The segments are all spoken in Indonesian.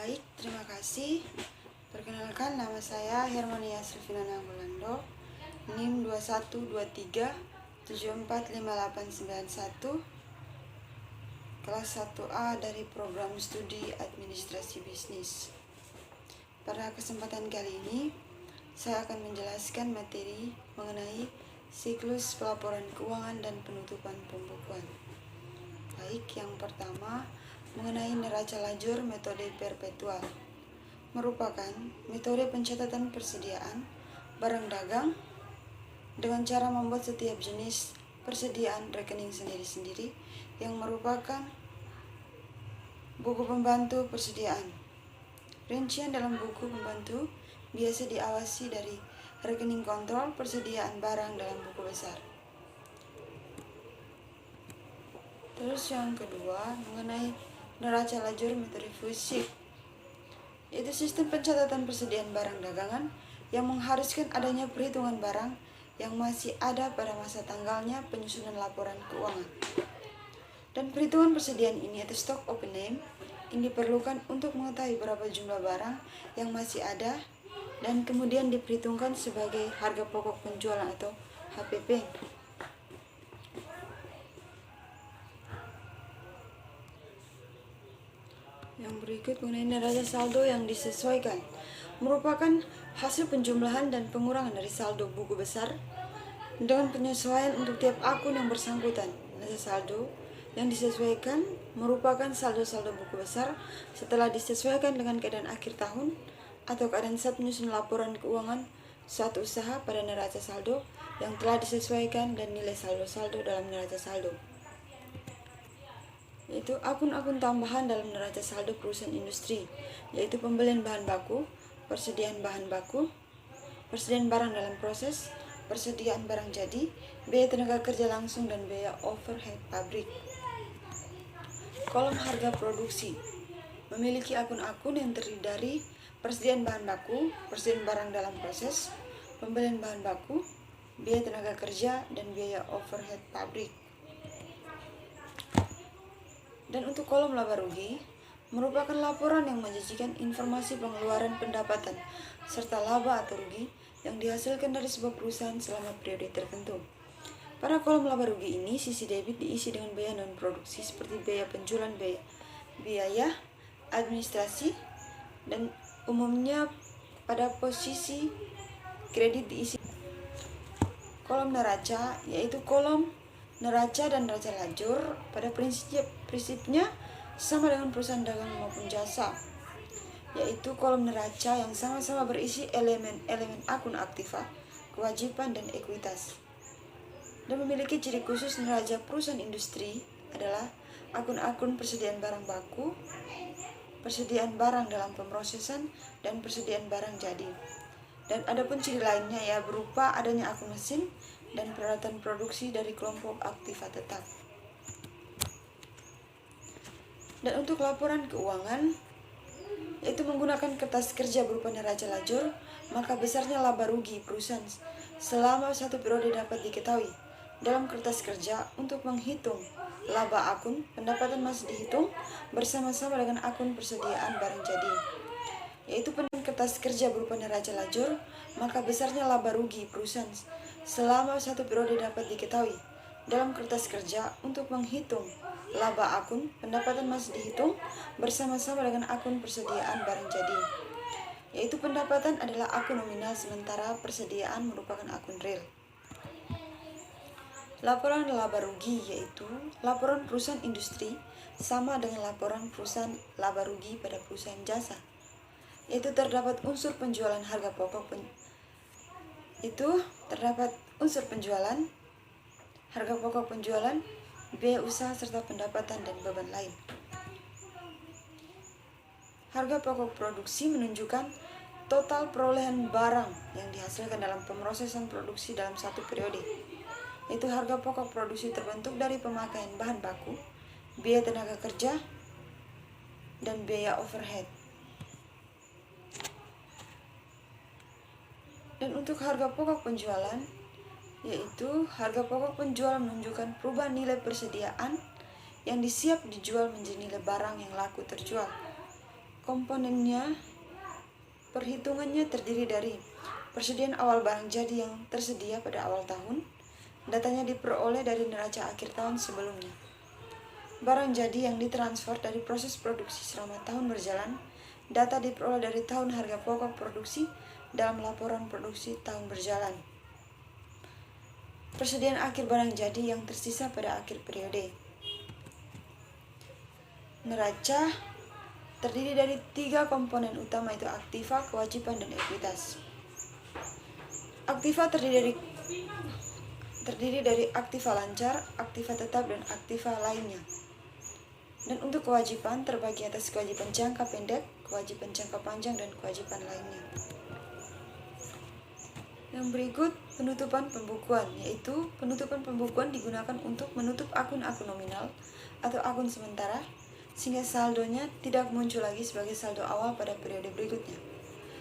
Baik, terima kasih. Perkenalkan, nama saya Hermania Silvina Nanggolando, NIM 2123745891, kelas 1A dari program studi administrasi bisnis. Pada kesempatan kali ini, saya akan menjelaskan materi mengenai siklus pelaporan keuangan dan penutupan pembukuan. Baik, yang pertama mengenai neraca lajur metode perpetual, merupakan metode pencatatan persediaan barang dagang dengan cara membuat setiap jenis persediaan rekening sendiri-sendiri yang merupakan buku pembantu persediaan. Rincian dalam buku pembantu biasa diawasi dari rekening kontrol persediaan barang dalam buku besar. Terus yang kedua mengenai neraca lajur metode FUSIP, yaitu sistem pencatatan persediaan barang dagangan yang mengharuskan adanya perhitungan barang yang masih ada pada masa tanggalnya penyusunan laporan keuangan. Dan perhitungan persediaan ini atau stock open name ini diperlukan untuk mengetahui berapa jumlah barang yang masih ada dan kemudian diperhitungkan sebagai harga pokok penjualan atau HPP. Yang berikut mengenai neraca saldo yang disesuaikan, merupakan hasil penjumlahan dan pengurangan dari saldo buku besar dengan penyesuaian untuk tiap akun yang bersangkutan. Neraca saldo yang disesuaikan merupakan saldo-saldo buku besar setelah disesuaikan dengan keadaan akhir tahun atau keadaan saat menyusun laporan keuangan suatu usaha pada neraca saldo yang telah disesuaikan dan nilai saldo-saldo dalam neraca saldo, yaitu akun-akun tambahan dalam neraca saldo perusahaan industri, yaitu pembelian bahan baku, persediaan bahan baku, persediaan barang dalam proses, persediaan barang jadi, biaya tenaga kerja langsung, dan biaya overhead pabrik. Kolom harga produksi memiliki akun-akun yang terdiri dari persediaan bahan baku, persediaan barang dalam proses, pembelian bahan baku, biaya tenaga kerja, dan biaya overhead pabrik. Dan untuk kolom laba rugi, merupakan laporan yang menyajikan informasi pengeluaran pendapatan serta laba atau rugi yang dihasilkan dari sebuah perusahaan selama periode tertentu. Pada kolom laba rugi ini, sisi debit diisi dengan biaya non-produksi seperti biaya penjualan, biaya administrasi, dan umumnya pada posisi kredit diisi kolom neraca, yaitu kolom neraca dan neraca lajur pada prinsipnya sama dengan perusahaan dagang maupun jasa, yaitu kolom neraca yang sama-sama berisi elemen-elemen akun aktiva, kewajiban, dan ekuitas. Dan memiliki ciri khusus neraca perusahaan industri adalah akun-akun persediaan barang baku, persediaan barang dalam pemrosesan, dan persediaan barang jadi. Dan adapun ciri lainnya ya berupa adanya akun mesin dan peralatan produksi dari kelompok aktiva tetap. Dan untuk laporan keuangan, yaitu menggunakan kertas kerja berupa neraca lajur, maka besarnya laba rugi perusahaan selama satu periode dapat diketahui dalam kertas kerja. Untuk menghitung laba akun, pendapatan masih dihitung bersama-sama dengan akun persediaan barang jadi, yaitu kertas kerja berupa neraca lajur, maka besarnya laba rugi perusahaan selama satu periode dapat diketahui dalam kertas kerja. Untuk menghitung laba akun, pendapatan masih dihitung bersama-sama dengan akun persediaan barang jadi, yaitu pendapatan adalah akun nominal sementara persediaan merupakan akun real. Laporan laba rugi, yaitu laporan perusahaan industri sama dengan laporan perusahaan laba rugi pada perusahaan jasa, yaitu terdapat unsur penjualan harga pokok harga pokok penjualan, biaya usaha serta pendapatan dan beban lain. Harga pokok produksi menunjukkan total perolehan barang yang dihasilkan dalam pemrosesan produksi dalam satu periode, yaitu harga pokok produksi terbentuk dari pemakaian bahan baku, biaya tenaga kerja, dan biaya overhead. Dan untuk harga pokok penjualan, yaitu harga pokok penjualan menunjukkan perubahan nilai persediaan yang disiap dijual menjadi nilai barang yang laku terjual. komponennya, perhitungannya terdiri dari persediaan awal barang jadi yang tersedia pada awal tahun, datanya diperoleh dari neraca akhir tahun sebelumnya. Barang jadi yang ditransfer dari proses produksi selama tahun berjalan, data diperoleh dari tahun harga pokok produksi dalam laporan produksi tahun berjalan. Persediaan akhir barang jadi yang tersisa pada akhir periode. Neraca terdiri dari 3 komponen utama, yaitu aktiva, kewajiban, dan ekuitas. Aktiva terdiri dari aktiva lancar, aktiva tetap, dan aktiva lainnya. Dan untuk kewajiban terbagi atas kewajiban jangka pendek, kewajiban jangka panjang, dan kewajiban lainnya. Yang berikut penutupan pembukuan, yaitu penutupan pembukuan digunakan untuk menutup akun-akun nominal atau akun sementara sehingga saldonya tidak muncul lagi sebagai saldo awal pada periode berikutnya.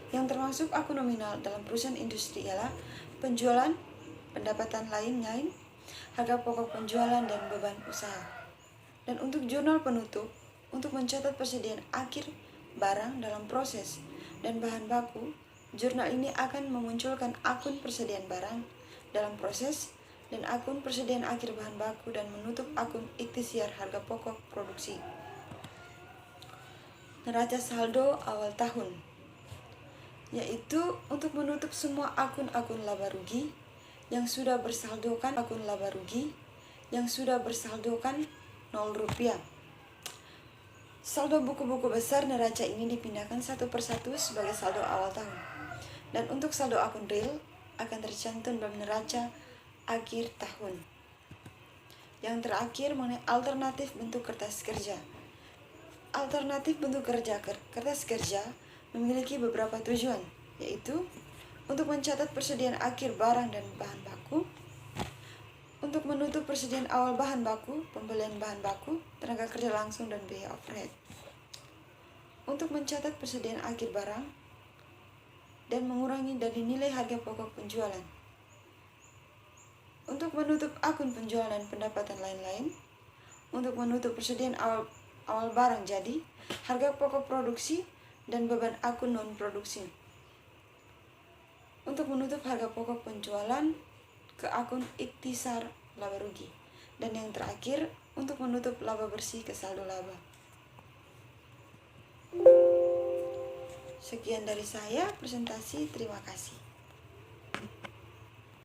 Yang termasuk akun nominal dalam perusahaan industri ialah penjualan, pendapatan lain-lain, harga pokok penjualan, dan beban usaha. Dan untuk jurnal penutup, untuk mencatat persediaan akhir barang dalam proses dan bahan baku, jurnal ini akan memunculkan akun persediaan barang dalam proses dan akun persediaan akhir bahan baku dan menutup akun ikhtiar harga pokok produksi. Neraca saldo awal tahun, yaitu untuk menutup semua akun-akun laba rugi yang sudah bersaldokan akun laba rugi yang sudah bersaldokan 0 rupiah. Saldo buku-buku besar neraca ini dipindahkan satu persatu sebagai saldo awal tahun. Dan untuk saldo akun real akan tercantum dalam neraca akhir tahun. Yang terakhir mengenai alternatif bentuk kertas kerja. Alternatif bentuk kertas kerja memiliki beberapa tujuan, yaitu untuk mencatat persediaan akhir barang dan bahan baku, untuk menutup persediaan awal bahan baku, pembelian bahan baku, tenaga kerja langsung, dan biaya overhead, untuk mencatat persediaan akhir barang dan mengurangi dari nilai harga pokok penjualan, untuk menutup akun penjualan dan pendapatan lain-lain, untuk menutup persediaan awal barang jadi, harga pokok produksi, dan beban akun non-produksi, untuk menutup harga pokok penjualan ke akun ikhtisar laba rugi, dan yang terakhir untuk menutup laba bersih ke saldo laba. Sekian dari saya presentasi, terima kasih.